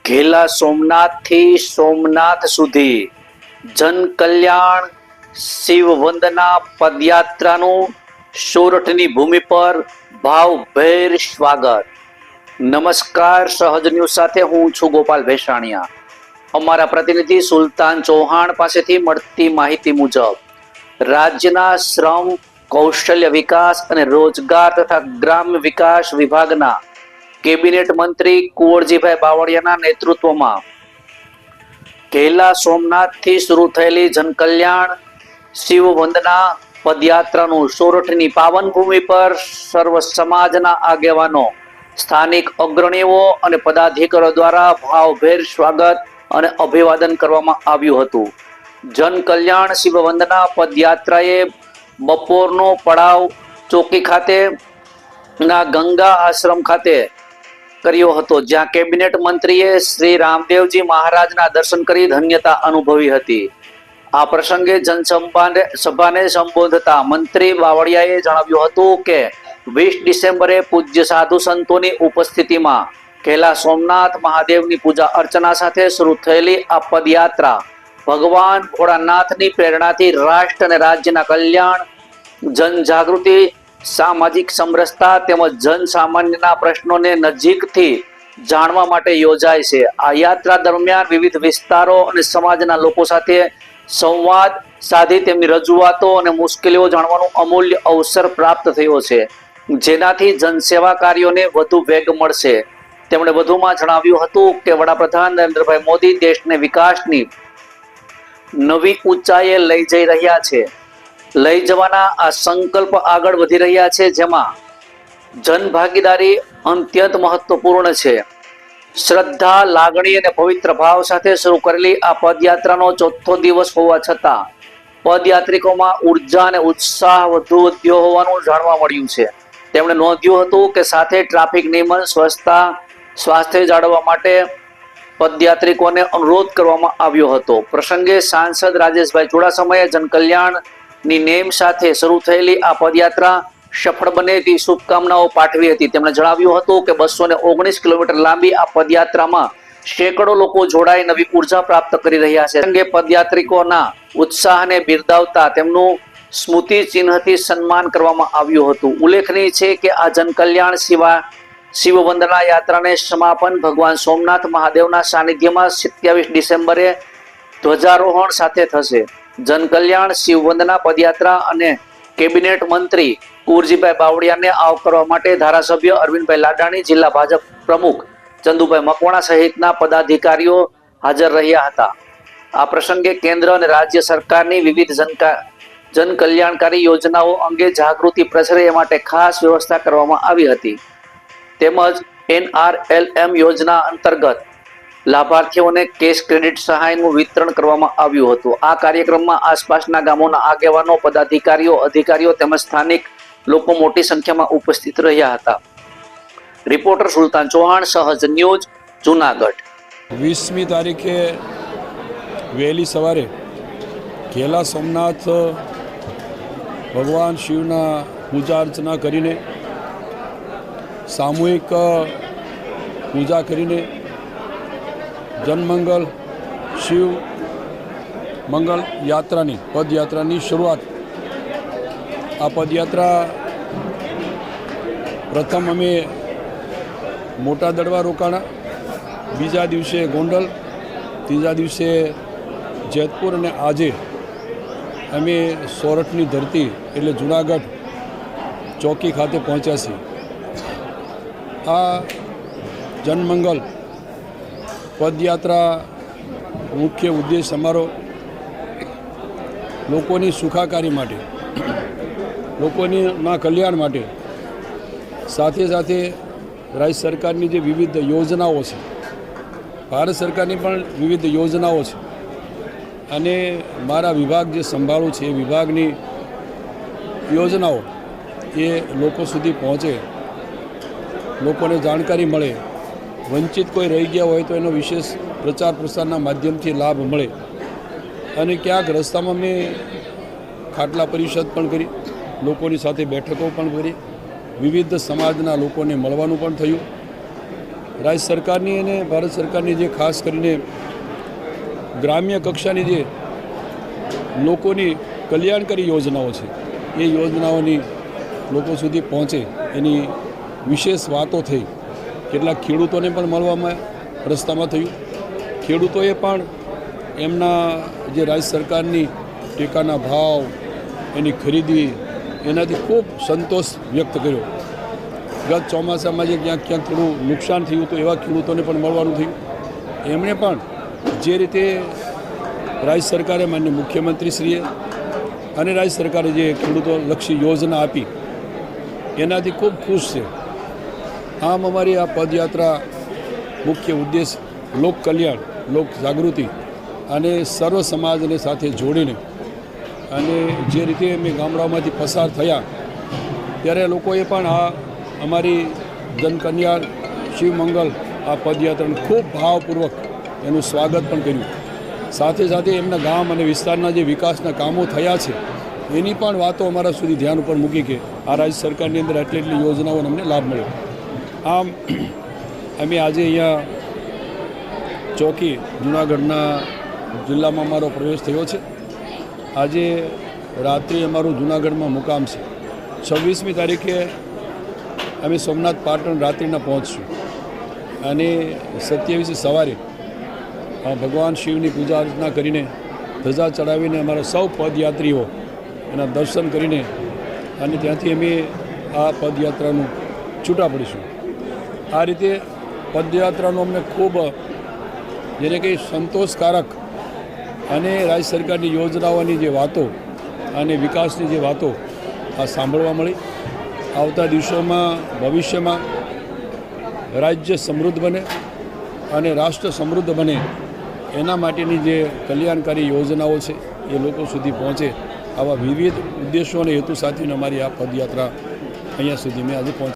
ઘેલા સોમનાથથી સોમનાથ સુધી જન કલ્યાણ શિવ વંદના પદયાત્રાનું સોરઠની ભૂમિ પર ભાવભેર સ્વાગત. નમસ્કાર, સહજ ન્યૂઝ સાથે હું છું ગોપાલ ભેસાણીયા. અમારા પ્રતિનિધિ સુલતાન ચૌહાણ પાસેથી મળતી માહિતી મુજબ રાજ્યના શ્રમ, કૌશલ્ય વિકાસ અને રોજગાર તથા ગ્રામ્ય વિકાસ વિભાગના કેબિનેટ મંત્રી કુંવરજીભાઈ બાવળિયાના નેતૃત્વમાં ઘેલા સોમનાથથી શરૂ થયેલી જનકલ્યાણ શિવ વંદના પદયાત્રાનું સોરઠની પાવન ભૂમિ પર સર્વ સમાજના આગેવાનો, સ્થાનિક અગ્રણીઓ અને પદાધિકારીઓ દ્વારા ભાવભેર સ્વાગત અને અભિવાદન કરવામાં આવ્યું હતું. જનકલ્યાણ શિવ વંદના પદયાત્રાએ બપોરનો પડાવ ચોકી ખાતે ના ગંગા આશ્રમ ખાતે કર્યો હતો, જ્યાં કેબિનેટ મંત્રીએ શ્રી રામદેવજી મહારાજના દર્શન કરી ધન્યતા અનુભવી હતી. આ પ્રસંગે જનસભાને સંબોધતા મંત્રી બાવળિયાએ જણાવ્યું હતું કે 20 ડિસેમ્બરે પૂજ્ય સાધુ સંતોની ઉપસ્થિતિમાં ઘેલા સોમનાથ મહાદેવની પૂજા અર્ચના સાથે શરૂ થયેલી આ પદયાત્રા ભગવાન ભોળાનાથની પ્રેરણાથી રાષ્ટ્ર અને રાજ્યના કલ્યાણ, જનજાગૃતિ, સામાજિક સમરસતા તેમજ જન સામાન્યના પ્રશ્નોને નજીકથી જાણવા માટે યોજાય છે. આ યાત્રા દરમિયાન વિવિધ વિસ્તારો અને સમાજના લોકો સાથે સંવાદ સાધી તેમની રજૂઆતો અને મુશ્કેલીઓ જાણવાનો અમૂલ્ય અવસર પ્રાપ્ત થયો છે, જેનાથી જનસેવા કાર્યોને વધુ વેગ મળશે. તેમણે વધુમાં જણાવ્યું હતું કે વડાપ્રધાન નરેન્દ્રભાઈ મોદી દેશને વિકાસની નવી ઊંચાઈએ લઈ જઈ રહ્યા છે. લઈ જવાના આ સંકલ્પ આગળ વધી રહ્યા છે, જેમાં જનભાગીદારી અત્યંત મહત્વપૂર્ણ છે. શ્રદ્ધા, લાગણી અને પવિત્ર ભાવ સાથે શરૂ કરેલી આ પદયાત્રાનો ચોથો દિવસ હોવા છતાં પદયાત્રિકોમાં ઉર્જા અને ઉત્સાહ વધુ વધ્યો હોવાનું જાણવા મળ્યું છે. તેમણે નોંધ્યું હતું કે સાથે ટ્રાફિક નિયમન, સ્વચ્છતા, સ્વાસ્થ્ય જાળવવા માટે પદયાત્રિકોને અનુરોધ કરવામાં આવ્યો હતો. પ્રસંગે સાંસદ રાજેશભાઈ ચુડાસમાએ જનકલ્યાણની નેમ સાથે શરૂ થયેલી આ પદયાત્રા સફળ બને તેવી શુભકામનાઓ પાઠવી હતી. તેમણે જણાવ્યું હતું કે 219 કિલોમીટર લાંબી આ પદયાત્રામાં સેંકડો લોકો જોડાઈ નવી ઉર્જા પ્રાપ્ત કરી રહ્યા છે. અંગે પદયાત્રિકોના ઉત્સાહને બિરદાવતા તેમનું સ્મૃતિ ચિહ્નથી સન્માન કરવામાં આવ્યું હતું. ઉલ્લેખનીય છે કે આ જનકલ્યાણ શિવ વંદના યાત્રાને સમાપન ભગવાન સોમનાથ મહાદેવના સાનિધ્યમાં 27 ડિસેમ્બરે ધ્વજારોહણ સાથે થશે. જનકલ્યાણ શિવ વંદના પદયાત્રા અને કેબિનેટ મંત્રી કુંવરજીભાઈ બાવળિયાને આવકારવા માટે ધારાસભ્ય અરવિંદભાઈ લાડાણી, જિલ્લા ભાજપ પ્રમુખ ચંદુભાઈ મકવાણા સહિતના પદાધિકારીઓ હાજર રહ્યા હતા. આ પ્રસંગે કેન્દ્ર અને રાજ્ય સરકારની વિવિધ જનકલ્યાણકારી યોજનાઓ અંગે જાગૃતિ પ્રસરે એ માટે ખાસ વ્યવસ્થા કરવામાં આવી હતી. તેમજ NRLM યોજના અંતર્ગત લાભાર્થીઓને કેશ ક્રેડિટ સહાયનું વિતરણ કરવામાં આવ્યું હતું. આ કાર્યક્રમમાં આસપાસના ગામોના આગેવાનો, પદાધિકારીઓ, અધિકારીઓ તેમજ સ્થાનિક લોકો મોટી સંખ્યામાં ઉપસ્થિત રહ્યા હતા. રિપોર્ટર સુલતાન ચૌહાણ, સહજ ન્યૂઝ, જુનાગઢ. 20મી તારીખે વહેલી સવારે ઘેલા સોમનાથ ભગવાન શિવના પૂજા અર્ચના કરીને, સામૂહિક પૂજા કરીને જનમંગલ શિવ મંગલ યાત્રાની પદયાત્રાની શરૂઆત. આ પદયાત્રા પ્રથમ અમે મોટા દડવા રોકાણા, બીજા દિવસે ગોંડલ, ત્રીજા દિવસે જેતપુર અને આજે અમે સોરઠની ધરતી એટલે જુનાગઢ ચોકી ખાતે પહોંચ્યા છીએ. આ જનમંગલ પદયાત્રા મુખ્ય ઉદ્દેશ અમારો લોકોની સુખાકારી માટે, લોકોના કલ્યાણ માટે, સાથે સાથે રાજ્ય સરકારની જે વિવિધ યોજનાઓ છે, ભારત સરકારની પણ વિવિધ યોજનાઓ છે, અને મારા વિભાગ જે સંભાળું છે એ વિભાગની યોજનાઓ એ લોકો સુધી પહોંચે, લોકોને જાણકારી મળે, વંચિત કોઈ રહી ગયા હોય તો એનો વિશેષ પ્રચાર પ્રસારના માધ્યમથી લાભ મળે. અને ક્યાંક રસ્તામાં મેં ખાટલા પરિષદ પણ કરી, લોકોની સાથે બેઠકો પણ કરી, વિવિધ સમાજના લોકોને મળવાનું પણ થયું. રાજ્ય સરકારની અને ભારત સરકારની જે ખાસ કરીને ગ્રામ્ય કક્ષાની જે લોકોની કલ્યાણકારી યોજનાઓ છે એ યોજનાઓની લોકો સુધી પહોંચે એની વિશેષ વાતો થઈ. કેટલાક ખેડૂતોને પણ મળવામાં રસ્તામાં થયું. ખેડૂતોએ પણ એમના જે રાજ્ય સરકારની ટેકાના ભાવ, એની ખરીદી, એનાથી ખૂબ સંતોષ વ્યક્ત કર્યો. ગત ચોમાસામાં જે ક્યાંક થોડું નુકસાન થયું હતું એવા ખેડૂતોને પણ મળવાનું થયું. એમણે પણ જે રીતે રાજ્ય સરકારે માન્ય મુખ્યમંત્રીશ્રીએ અને રાજ્ય સરકારે જે ખેડૂતોલક્ષી યોજના આપી એનાથી ખૂબ ખુશ છે. આમ અમારી આ પદયાત્રા મુખ્ય ઉદ્દેશ લોક કલ્યાણ, લોક જાગૃતિ અને સર્વ સમાજને સાથે જોડીને, અને જે રીતે અમે ગામડાઓમાંથી પસાર થયા ત્યારે લોકોએ પણ આ અમારી જનકલ્યાણ શિવમંગલ આ પદયાત્રાનું ખૂબ ભાવપૂર્વક એનું સ્વાગત પણ કર્યું. સાથે સાથે એમના ગામ અને વિસ્તારના જે વિકાસના કામો થયા છે એની પણ વાતો અમારા સુધી ધ્યાન ઉપર મૂકી કે આ રાજ્ય સરકારની અંદર એટલી યોજનાઓનો અમને લાભ મળ્યો. આમ અમે આજે અહીંયા ચોકી જૂનાગઢના જિલ્લામાં અમારો પ્રવેશ થયો છે. આજે રાત્રે અમારું જૂનાગઢમાં મુકામ છે. 26મી તારીખે અમે સોમનાથ પાટણ રાત્રિના પહોંચશું અને 27 સવારે ભગવાન શિવની પૂજા અર્ચના કરીને ધજા ચડાવીને અમારા સૌ પદયાત્રીઓ એના દર્શન કરીને અને ત્યાંથી અમે આ પદયાત્રાનું છૂટા પડીશું. આ રીતે પદયાત્રાનો અમને ખૂબ જેને કંઈ સંતોષકારક અને રાજ્ય સરકારની યોજનાઓની જે વાતો અને વિકાસની જે વાતો આ સાંભળવા મળી. આવતા દિવસોમાં ભવિષ્યમાં રાજ્ય સમૃદ્ધ બને અને રાષ્ટ્ર સમૃદ્ધ બને એના માટેની જે કલ્યાણકારી યોજનાઓ છે એ લોકો સુધી પહોંચે, આવા વિવિધ ઉદ્દેશો અને હેતુ સાથેની અમારી આ પદયાત્રા અહીંયા સુધી મેં આજે પહોંચી.